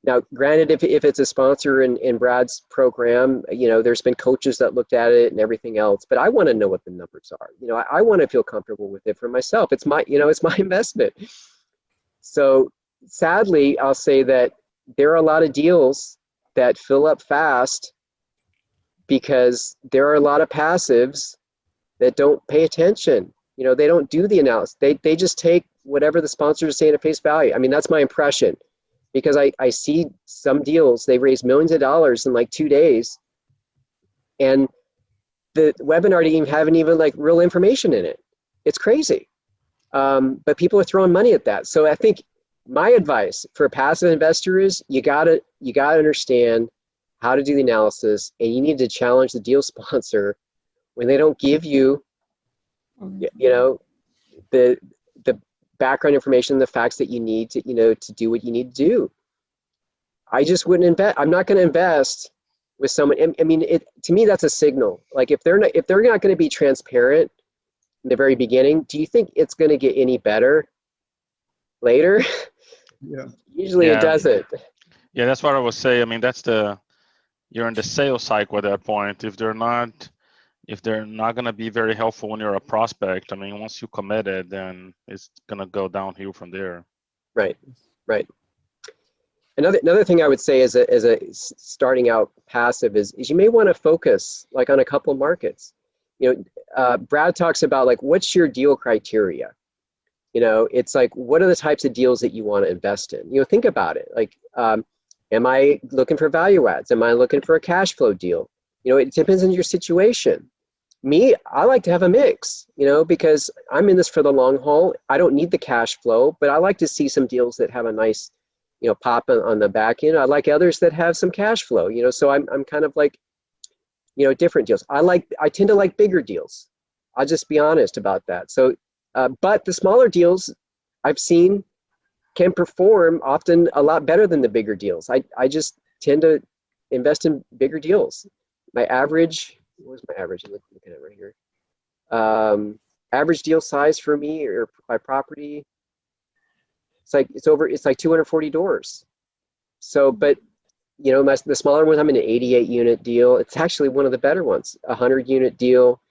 Now, granted, if it's a sponsor in Brad's program, there's been coaches that looked at it and everything else, but I want to know what the numbers are. I want to feel comfortable with it for myself. It's my, it's my investment. So sadly, I'll say that there are a lot of deals that fill up fast because there are a lot of passives that don't pay attention. They don't do the analysis. They just take whatever the sponsors are saying at face value. I mean, that's my impression, because I see some deals, they raise millions of dollars in like 2 days, and the webinar didn't even have any like real information in it. It's crazy. But people are throwing money at that. So I think my advice for a passive investor is you gotta understand how to do the analysis, and you need to challenge the deal sponsor when they don't give you, the background information, the facts that you need to, to do what you need to do. I just wouldn't invest. I'm not going to invest with someone. I mean, to me, that's a signal. Like if they're not going to be transparent in the very beginning, do you think it's going to get any better later? Yeah. Usually it doesn't. Yeah, that's what I would say. I mean, you're in the sales cycle at that point. If they're not going to be very helpful when you're a prospect, I mean, once you committed, then it's going to go downhill from there. Right. Another thing I would say as a starting out passive is you may want to focus like on a couple of markets. Brad talks about like, what's your deal criteria? It's like, what are the types of deals that you want to invest in? Think about it. Like, am I looking for value adds? Am I looking for a cash flow deal? It depends on your situation. Me, I like to have a mix, because I'm in this for the long haul. I don't need the cash flow, but I like to see some deals that have a nice, pop on the back end. I like others that have some cash flow, so I'm kind of like, different deals. I tend to like bigger deals. I'll just be honest about that. So, but the smaller deals I've seen can perform often a lot better than the bigger deals. I just tend to invest in bigger deals. My average, what was my average? I'm looking at it right here. Average deal size for me or by property, it's like 240 doors. So, but you know, the smaller ones, I'm in an 88 unit deal. It's actually one of the better ones, a 100 unit deal.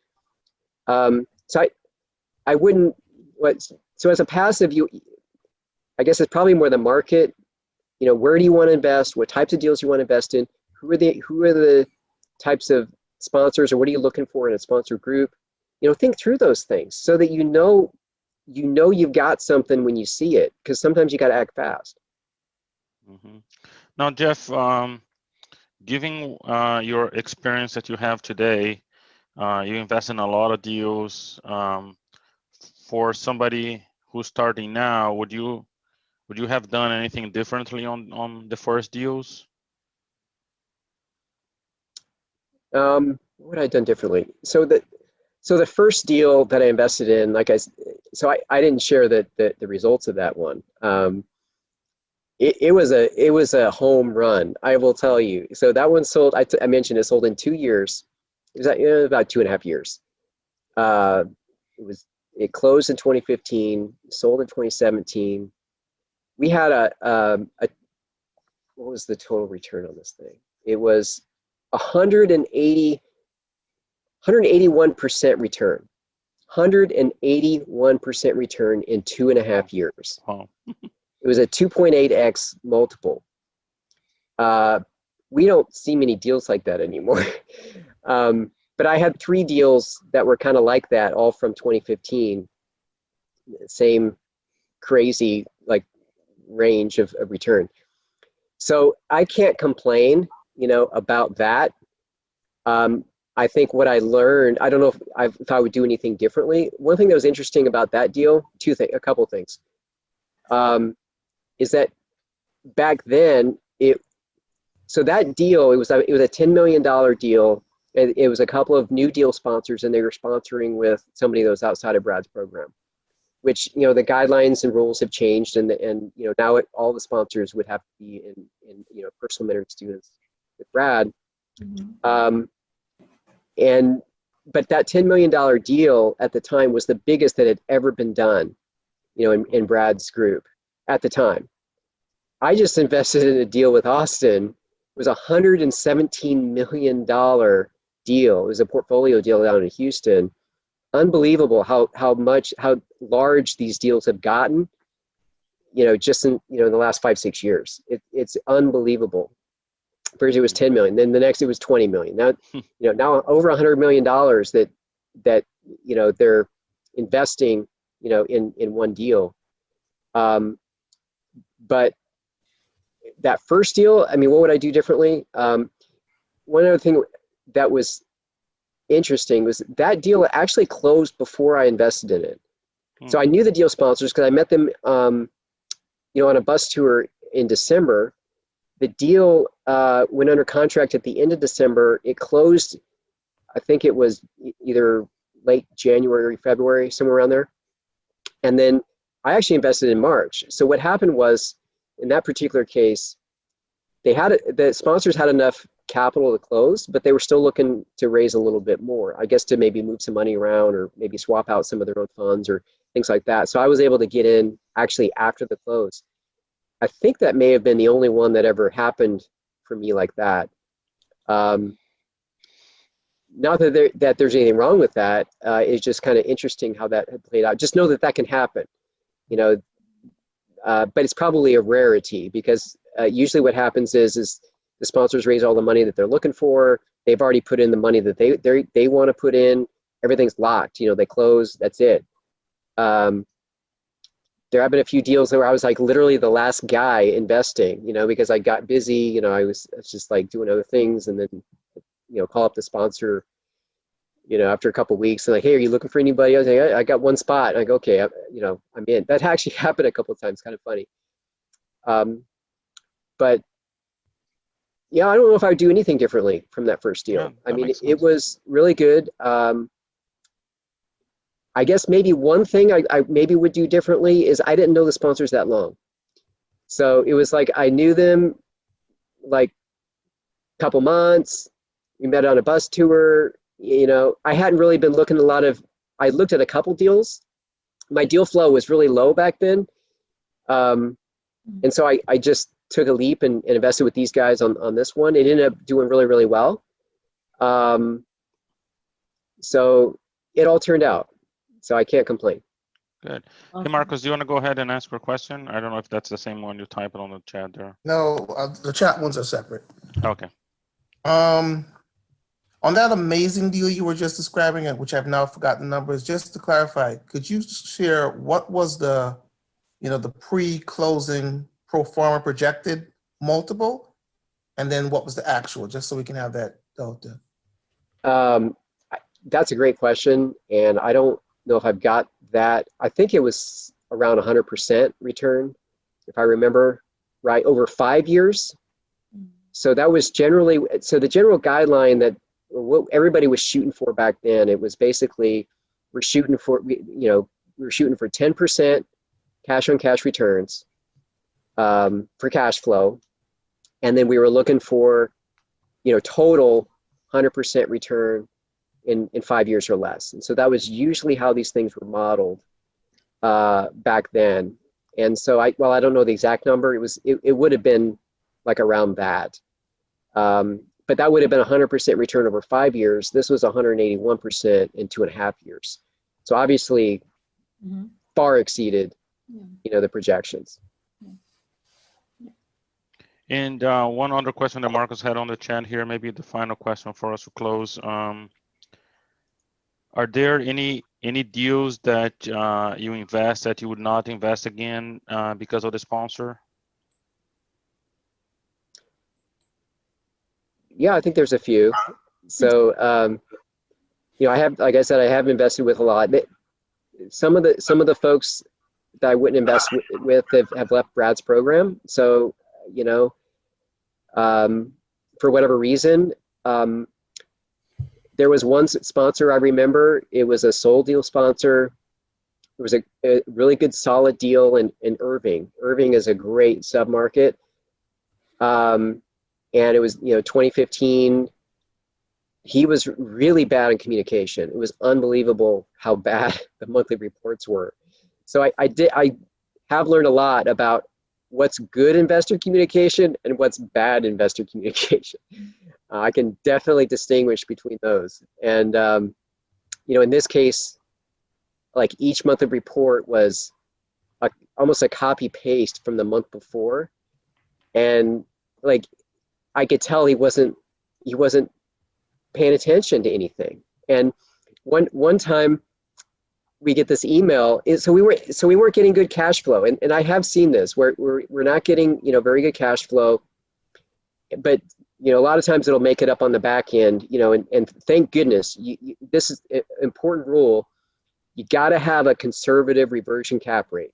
So I wouldn't, so as a passive, I guess it's probably more the market, you know, where do you want to invest? What types of deals you want to invest in? Who are the types of sponsors, or what are you looking for in a sponsor group? You know, think through those things so that you know you've got something when you see it, because sometimes you got to act fast. Mm-hmm. Now, Jeff, given your experience that you have today, you invest in a lot of deals. For somebody who's starting now, would you have done anything differently on the first deals? What would I have done differently? So the first deal that I invested in, I didn't share the results of that one. It was a home run, I will tell you. So that one sold. I mentioned it sold in 2 years. It was about 2.5 years. It closed in 2015, sold in 2017. We had what was the total return on this thing? It was 181% return. 181% return in 2.5 years. Wow. It was a 2.8x multiple. We don't see many deals like that anymore. But I had 3 deals that were kind of like that, all from 2015. Same crazy like range of return. So I can't complain, you know, about that. I think what I learned, I don't know if I would do anything differently. One thing that was interesting about that deal, a couple things, is that back then so that deal, it was a $10 million deal. And it was a couple of new deal sponsors, and they were sponsoring with somebody that was outside of Brad's program, which, you know, the guidelines and rules have changed, and you know, now all the sponsors would have to be in you know, personal mentoring students with Brad. Mm-hmm. But that $10 million deal at the time was the biggest that had ever been done, you know, in Brad's group at the time. I just invested in a deal with Austin. It was a $117 million deal. It was a portfolio deal down in Houston. Unbelievable how large these deals have gotten, you know, just in, you know, in the last 5-6 years. It's unbelievable. First it was 10 million, then the next it was 20 million. Now, you know, now over $100 million that you know, they're investing, you know, in one deal. But that first deal, I mean, what would I do differently? One other thing that was interesting was that deal actually closed before I invested in it. So I knew the deal sponsors because I met them, you know, on a bus tour in December. The deal went under contract at the end of December. It closed, I think it was either late January, February, somewhere around there. And then I actually invested in March. So what happened was, in that particular case, the sponsors had enough capital to close, but they were still looking to raise a little bit more, I guess, to maybe move some money around or maybe swap out some of their own funds or things like that. So I was able to get in actually after the close. I think that may have been the only one that ever happened for me like that. Not that there's anything wrong with that. It's just kind of interesting how that had played out. Just know that can happen, you know. But it's probably a rarity because usually what happens is the sponsors raise all the money that they're looking for. They've already put in the money that they want to put in. Everything's locked. You know, they close. That's it. There have been a few deals where I was like literally the last guy investing, you know, because I got busy. You know, I was just like doing other things, and then, you know, call up the sponsor, you know, after a couple of weeks, and like, hey, are you looking for anybody? I was like, I got one spot. And I go, okay, you know, I'm in. That actually happened a couple of times, kind of funny. But yeah, I don't know if I would do anything differently from that first deal. Yeah, I mean, it was really good. I guess maybe one thing I maybe would do differently is I didn't know the sponsors that long. So it was like I knew them like couple months. We met on a bus tour. You know, I hadn't really been looking at I looked at a couple deals. My deal flow was really low back then. And so I just took a leap and invested with these guys on this one. It ended up doing really, really well. So it all turned out. So I can't complain. Good. Hey, Marcos, do you want to go ahead and ask your question? I don't know if that's the same one you type it on the chat there. No, the chat ones are separate. Okay. On that amazing deal you were just describing, which I've now forgotten the numbers, just to clarify, could you share what was the pre-closing pro forma projected multiple, and then what was the actual, just so we can have that delta? That's a great question, and I don't know if I've got that. I think it was around 100% return, if I remember right, over 5 years. So that was generally, so the general guideline that what everybody was shooting for back then, it was basically, we're shooting for 10% cash on cash returns for cash flow. And then we were looking for, total 100% return in 5 years or less. And so that was usually how these things were modeled back then. And so while I don't know the exact number, it would have been like around that. But that would have been 100% return over 5 years. This was 181% in 2.5 years. So obviously far exceeded, the projections. And one other question that Marcos had on the chat here, maybe the final question for us to close. Are there any deals that you invest that you would not invest again because of the sponsor? Yeah, I think there's a few. So, I have, like I said, I have invested with a lot. Some of the folks that I wouldn't invest with have left Brad's program. So, for whatever reason, there was one sponsor I remember. It was a sold deal sponsor. It was a really good, solid deal in Irving. Irving is a great submarket. And it was, 2015. He was really bad in communication. It was unbelievable how bad the monthly reports were. So I have learned a lot about what's good investor communication and what's bad investor communication. I can definitely distinguish between those. And, in this case, like each monthly report was almost a copy paste from the month before. And like, I could tell he wasn't paying attention to anything. And one time we get this email, so we weren't getting good cash flow. And I have seen this where we're not getting, very good cash flow, but a lot of times it'll make it up on the back end, and thank goodness, this is an important rule. You got to have a conservative reversion cap rate.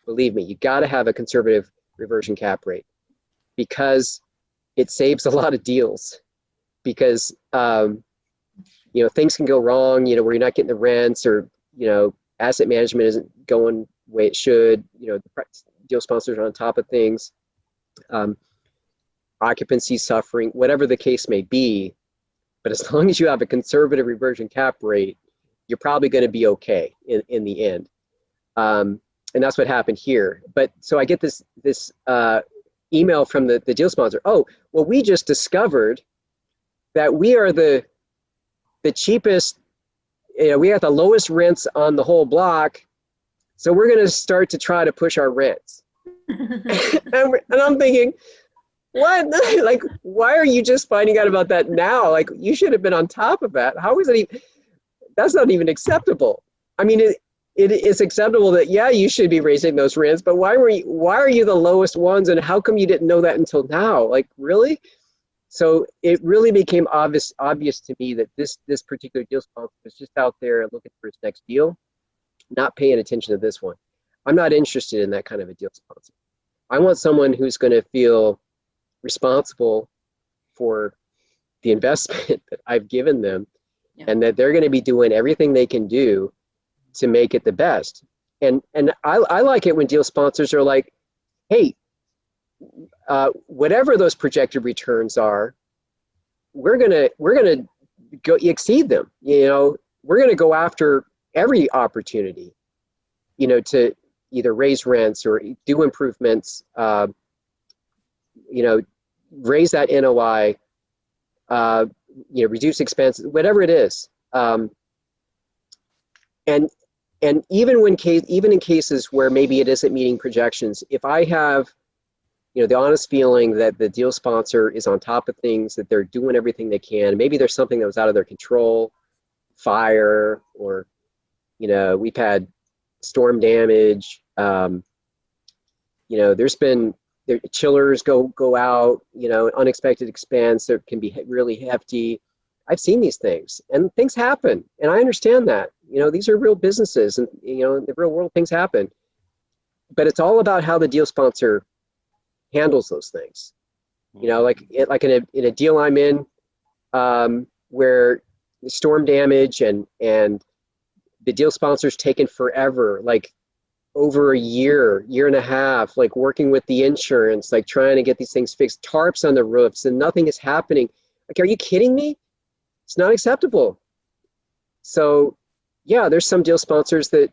Believe me, you got to have a conservative reversion cap rate because it saves a lot of deals. Because things can go wrong, where you're not getting the rents, or asset management isn't going the way it should. The deal sponsors are on top of things. Occupancy suffering, whatever the case may be. But as long as you have a conservative reversion cap rate, you're probably going to be okay in the end. And that's what happened here. But so I get this email from the deal sponsor. Oh, well, we just discovered that we are the cheapest, we have the lowest rents on the whole block. So we're going to start to try to push our rents. and I'm thinking, what? Like, why are you just finding out about that now? Like, you should have been on top of that. How is it even, that's not even acceptable. I mean, it is acceptable that, yeah, you should be raising those rents, but why are you the lowest ones? And how come you didn't know that until now? Like, really? So it really became obvious to me that this particular deal sponsor was just out there looking for his next deal, not paying attention to this one. I'm not interested in that kind of a deal sponsor. I want someone who's going to feel responsible for the investment that I've given them, and that they're going to be doing everything they can do to make it the best. And I like it when deal sponsors are like, hey, whatever those projected returns are, we're gonna go exceed them. We're gonna go after every opportunity, to either raise rents or do improvements, raise that NOI, reduce expenses, whatever it is. And even in cases where maybe it isn't meeting projections, if I have, the honest feeling that the deal sponsor is on top of things, that they're doing everything they can, maybe there's something that was out of their control, fire, or, we've had storm damage. There's been chillers go out, unexpected expense that can be really hefty. I've seen these things, and things happen, and I understand that. These are real businesses, and in the real world things happen. But it's all about how the deal sponsor handles those things. Like in a deal I'm in, where the storm damage and the deal sponsor's taken forever, like over a year and a half, like working with the insurance, like trying to get these things fixed, tarps on the roofs, and nothing is happening. Like, are you kidding me? It's not acceptable. So yeah, there's some deal sponsors that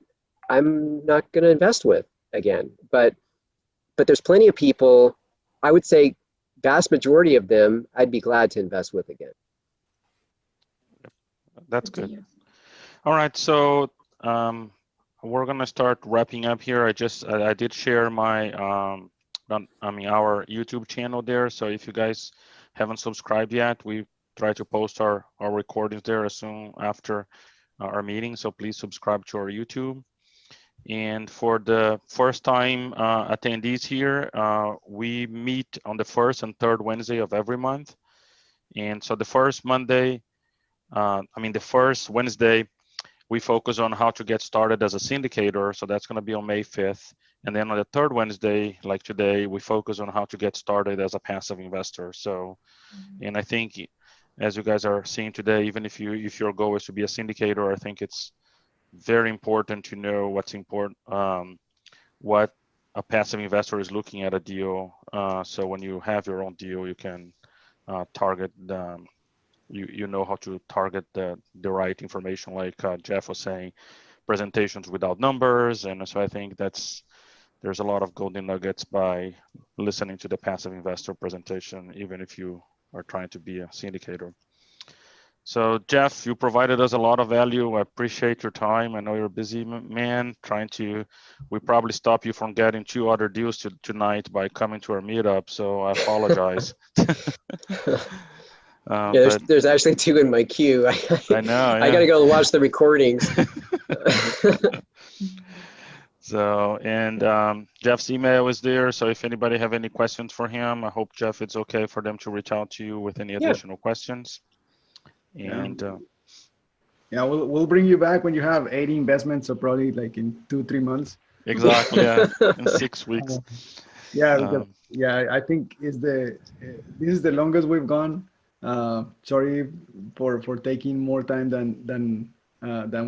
I'm not going to invest with again, but there's plenty of people, I would say vast majority of them, I'd be glad to invest with again. That's good. All right, so we're gonna start wrapping up here. I did share my our YouTube channel there. So if you guys haven't subscribed yet, we try to post our recordings there as soon after our meeting. So please subscribe to our YouTube. And for the first time attendees here, we meet on the first and third Wednesday of every month. And so the first Wednesday, we focus on how to get started as a syndicator. So that's going to be on May 5th. And then on the third Wednesday, like today, we focus on how to get started as a passive investor. So, and I think as you guys are seeing today, even if your goal is to be a syndicator, I think it's very important to know what's important, what a passive investor is looking at a deal. So when you have your own deal, you can target you know how to target the right information, like Jeff was saying, presentations without numbers. And so I think there's a lot of golden nuggets by listening to the passive investor presentation, even if you are trying to be a syndicator. So Jeff, you provided us a lot of value. I appreciate your time. I know you're a busy man we probably stopped you from getting 2 other deals tonight by coming to our meetup. So I apologize. There's actually 2 in my queue. I know. Yeah. I got to go watch the recordings. So, and Jeff's email is there. So if anybody have any questions for him, I hope, Jeff, it's okay for them to reach out to you with any additional questions. And we'll bring you back when you have 80 investments, so probably like in 2-3 months. Exactly. Yeah, in 6 weeks. I think this is the longest we've gone. Sorry for taking more time than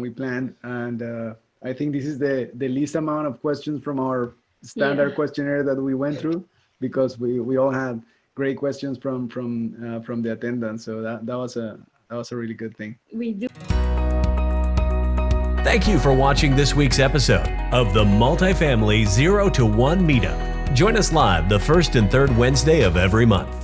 we planned, and I think this is the least amount of questions from our standard questionnaire that we went through, because we all had great questions from the attendance. So that was a really good thing. We do. Thank you for watching this week's episode of the Multifamily 0 to 1 Meetup. Join us live the first and third Wednesday of every month.